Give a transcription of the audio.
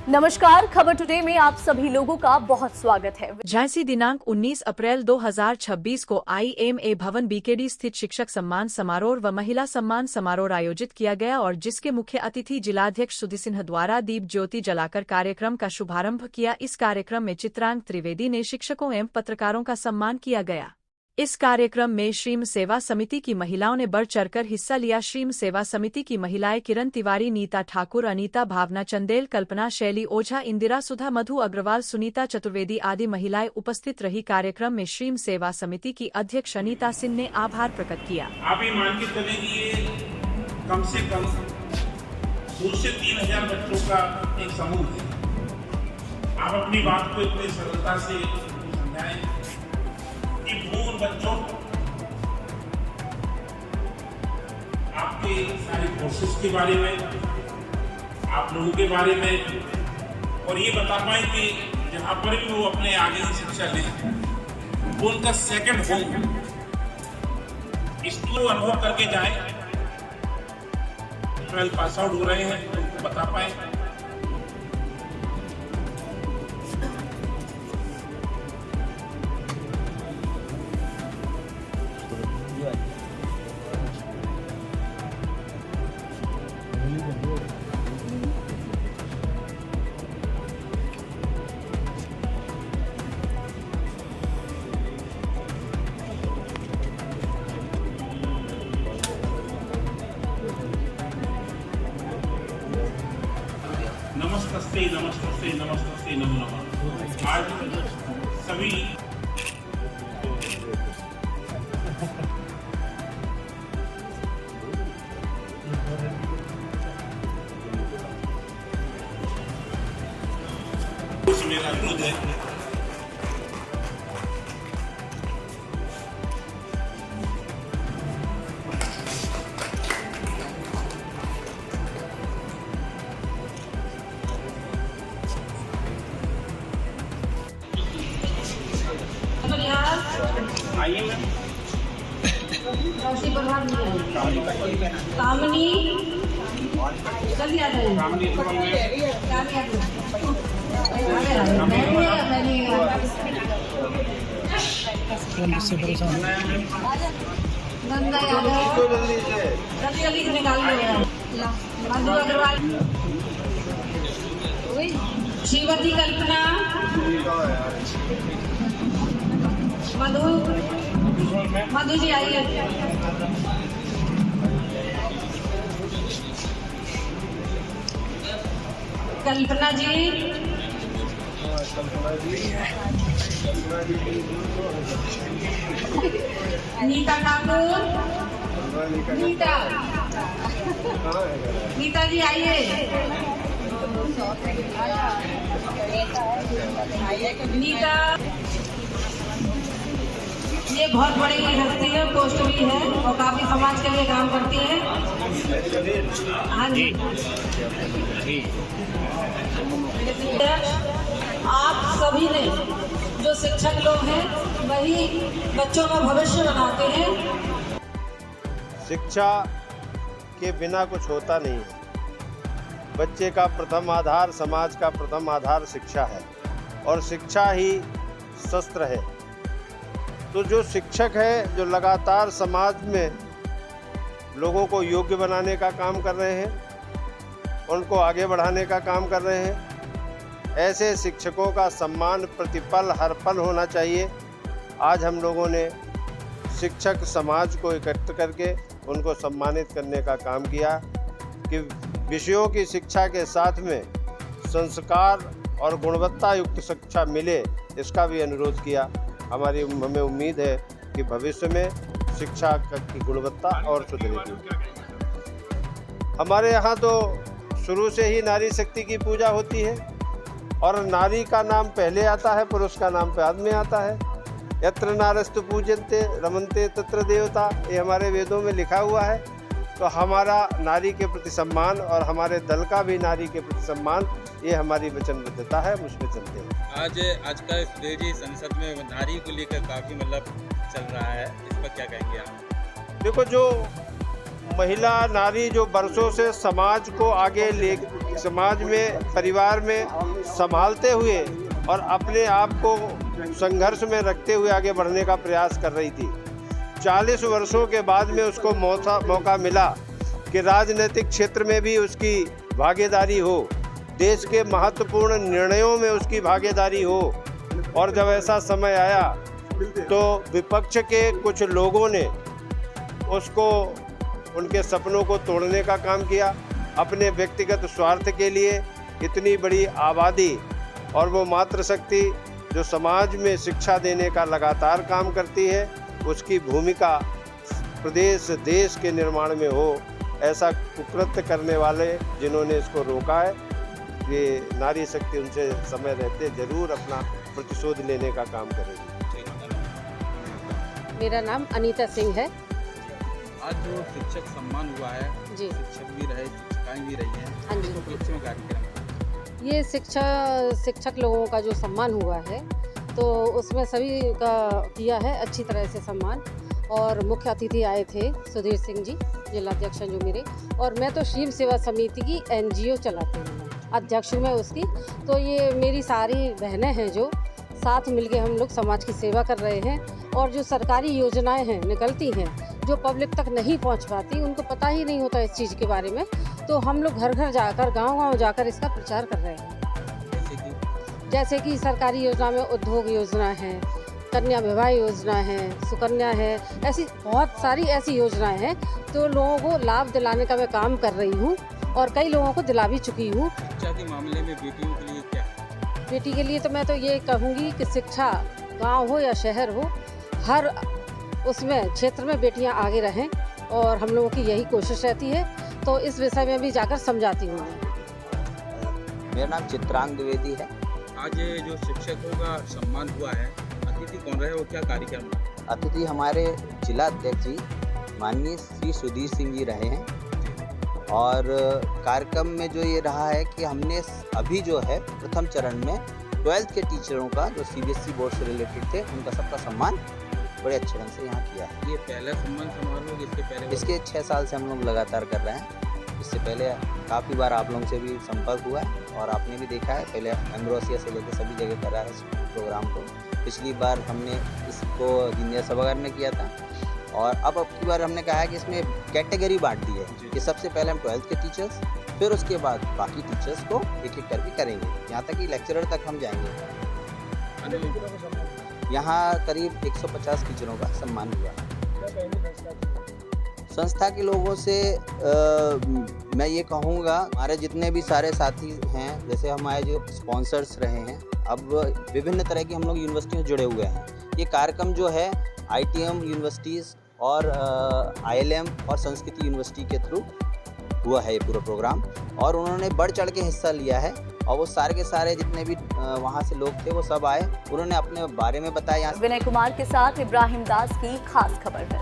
नमस्कार, खबर टुडे में आप सभी लोगों का बहुत स्वागत है। झांसी दिनांक 19 अप्रैल 2026 को IMA भवन BKD स्थित शिक्षक सम्मान समारोह व महिला सम्मान समारोह आयोजित किया गया और जिसके मुख्य अतिथि जिलाध्यक्ष सुधि सिन्हा द्वारा दीप ज्योति जलाकर कार्यक्रम का शुभारंभ किया। इस कार्यक्रम में चित्रांग त्रिवेदी ने शिक्षकों एवं पत्रकारों का सम्मान किया गया। इस कार्यक्रम में श्रीम सेवा समिति की महिलाओं ने बढ़ चढ़कर हिस्सा लिया। श्रीम सेवा समिति की महिलाएं किरण तिवारी, नीता ठाकुर, अनीता, भावना चंदेल, कल्पना, शैली ओझा, इंदिरा, सुधा, मधु अग्रवाल, सुनीता चतुर्वेदी आदि महिलाएं उपस्थित रही। कार्यक्रम में श्रीम सेवा समिति की अध्यक्ष अनीता सिंह ने आभार प्रकट किया। आप ये मान के चले कि ये कम से कम 2 से 3,000 बच्चों का एक समूह है। आप अपनी बात को इतनी सरलता से समझाएं कि वो बच्चों आपके सारे कोर्सेज के बारे में, आप लोगों के बारे में, और ये बता पाए कि जहाँ पर भी वो अपने आगे की शिक्षा लें वो उनका सेकंड होम इसको अनुभव करके जाए। 12 पास आउट हो रहे हैं उनको बता पाए। नमस्ते नमस्ते नमस्ते नमो नमः। आज सभी मेरा अनुरोध है कामनी जल्दी आ जाइए। नंदा यादव जल्दी निकाल मधु अग्रवाल, श्रीवती, कल्पना, मधु जी आइए। कल्पना जी, नीता ठाकुर, नीता जी आइए। नीता ये बहुत बड़ी हस्ती है, पोस्ट भी है और काफी समाज के लिए काम करती है। हाँ जी, आप सभी ने जो शिक्षक लोग हैं वही बच्चों का भविष्य बनाते हैं। शिक्षा के बिना कुछ होता नहीं है। बच्चे का प्रथम आधार, समाज का प्रथम आधार शिक्षा है और शिक्षा ही शस्त्र है। तो जो शिक्षक है, जो लगातार समाज में लोगों को योग्य बनाने का काम कर रहे हैं, उनको आगे बढ़ाने का काम कर रहे हैं, ऐसे शिक्षकों का सम्मान प्रतिपल हर पल होना चाहिए। आज हम लोगों ने शिक्षक समाज को एकत्र करके उनको सम्मानित करने का काम किया कि विषयों की शिक्षा के साथ में संस्कार और गुणवत्ता युक्त शिक्षा मिले, इसका भी अनुरोध किया। हमें उम्मीद है कि भविष्य में शिक्षा की गुणवत्ता और सुधरेगी। हमारे यहाँ तो शुरू से ही नारी शक्ति की पूजा होती है और नारी का नाम पहले आता है, पुरुष का नाम बाद में आता है। यत्र नारस्तु पूज्यन्ते रमन्ते तत्र देवता, ये हमारे वेदों में लिखा हुआ है। तो हमारा नारी के प्रति सम्मान और हमारे दल का भी नारी के प्रति सम्मान, ये हमारी वचनबद्धता है, उसमें चलते हैं। आज का जी संसद में नारी को लेकर काफ़ी चल रहा है, इस पर क्या कहेंगे आप? देखो, जो महिला नारी जो बरसों से समाज को आगे ले समाज में, परिवार में संभालते हुए और अपने आप को संघर्ष में रखते हुए आगे बढ़ने का प्रयास कर रही थी। 40 वर्षों के बाद में उसको मौका मिला कि राजनीतिक क्षेत्र में भी उसकी भागीदारी हो, देश के महत्वपूर्ण निर्णयों में उसकी भागीदारी हो। और जब ऐसा समय आया तो विपक्ष के कुछ लोगों ने उसको, उनके सपनों को तोड़ने का काम किया अपने व्यक्तिगत स्वार्थ के लिए। इतनी बड़ी आबादी और वो मातृशक्ति जो समाज में शिक्षा देने का लगातार काम करती है, उसकी भूमिका प्रदेश देश के निर्माण में हो, ऐसा कुकृत्य करने वाले जिन्होंने इसको रोका है, ये नारी शक्ति उनसे समय रहते जरूर अपना प्रतिशोध लेने का काम करेगी। मेरा नाम अनीता सिंह है आज जो शिक्षक सम्मान हुआ है जी। शिक्षक भी रहे, शिक्षिकाएं भी रही हैं, हाँ जी। तो उपलक्ष्य में कार्यक्रम ये शिक्षक लोगों का जो सम्मान हुआ है तो उसमें सभी का किया है अच्छी तरह से सम्मान। और मुख्य अतिथि आए थे सुधीर सिंह जी, जिलाध्यक्ष हैं जो मेरे, और मैं तो शिव सेवा समिति की NGO चलाती हूँ, अध्यक्ष हूँ मैं उसकी। तो ये मेरी सारी बहनें हैं जो साथ मिलके हम लोग समाज की सेवा कर रहे हैं। और जो सरकारी योजनाएं हैं निकलती हैं जो पब्लिक तक नहीं पहुंच पाती, उनको पता ही नहीं होता इस चीज़ के बारे में, तो हम लोग घर घर जाकर, गांव-गांव जाकर इसका प्रचार कर रहे हैं। जैसे कि सरकारी योजना में उद्योग योजना है, कन्या विवाह योजना है, सुकन्या है, ऐसी बहुत सारी ऐसी योजनाएं हैं तो लोगों को लाभ दिलाने का मैं काम कर रही हूँ और कई लोगों को दिला भी चुकी हूँ। शिक्षा के मामले में बेटियों के लिए क्या है? बेटी के लिए तो मैं तो ये कहूँगी कि शिक्षा गांव हो या शहर हो, हर उसमें क्षेत्र में बेटियां आगे रहें और हम लोगों की यही कोशिश रहती है। तो इस विषय में भी जाकर समझाती हूँ। मेरा नाम चित्रांग द्विवेदी है। आज ये जो शिक्षकों का सम्मान हुआ है, अतिथि कौन रहे और क्या कार्यक्रम है? अतिथि हमारे जिला अध्यक्ष जी माननीय श्री सुधीर सिंह जी रहे हैं। और कार्यक्रम में जो ये रहा है कि हमने अभी जो है प्रथम चरण में 12th के टीचरों का जो CBSE बोर्ड से रिलेटेड थे, उनका सबका सम्मान बड़े अच्छे ढंग से यहाँ किया है। ये पहला सम्मान समारोह इसके पहले? इसके 6 साल से हम लोग लगातार कर रहे हैं। इससे पहले काफ़ी बार आप लोगों से भी संपर्क हुआ है और आपने भी देखा है, पहले एम्ब्रोसिया से लेकर सभी जगह करा है इस प्रोग्राम को। पिछली बार हमने इसको जूनियर सभागार में किया था और अब की बार हमने कहा है कि इसमें कैटेगरी बांट दी है कि सबसे पहले हम 12th के टीचर्स, फिर उसके बाद बाकी टीचर्स को एक एक करके करेंगे, यहाँ तक कि लेक्चरर तक हम जाएंगे। यहाँ करीब 150 टीचरों का सम्मान हुआ। संस्था के लोगों से मैं ये कहूँगा, हमारे जितने भी सारे साथी हैं, जैसे हमारे जो स्पॉन्सर्स रहे हैं, अब विभिन्न तरह की हम लोग यूनिवर्सिटियों से जुड़े हुए हैं। ये कार्यक्रम जो है ITM यूनिवर्सिटीज़ और ILM और संस्कृति यूनिवर्सिटी के थ्रू हुआ है ये पूरा प्रोग्राम, और उन्होंने बढ़ चढ़ के हिस्सा लिया है। और वो सारे के सारे जितने भी वहाँ से लोग थे वो सब आए, उन्होंने अपने बारे में बताया। विनय कुमार के साथ इब्राहिम दास की खास खबर है।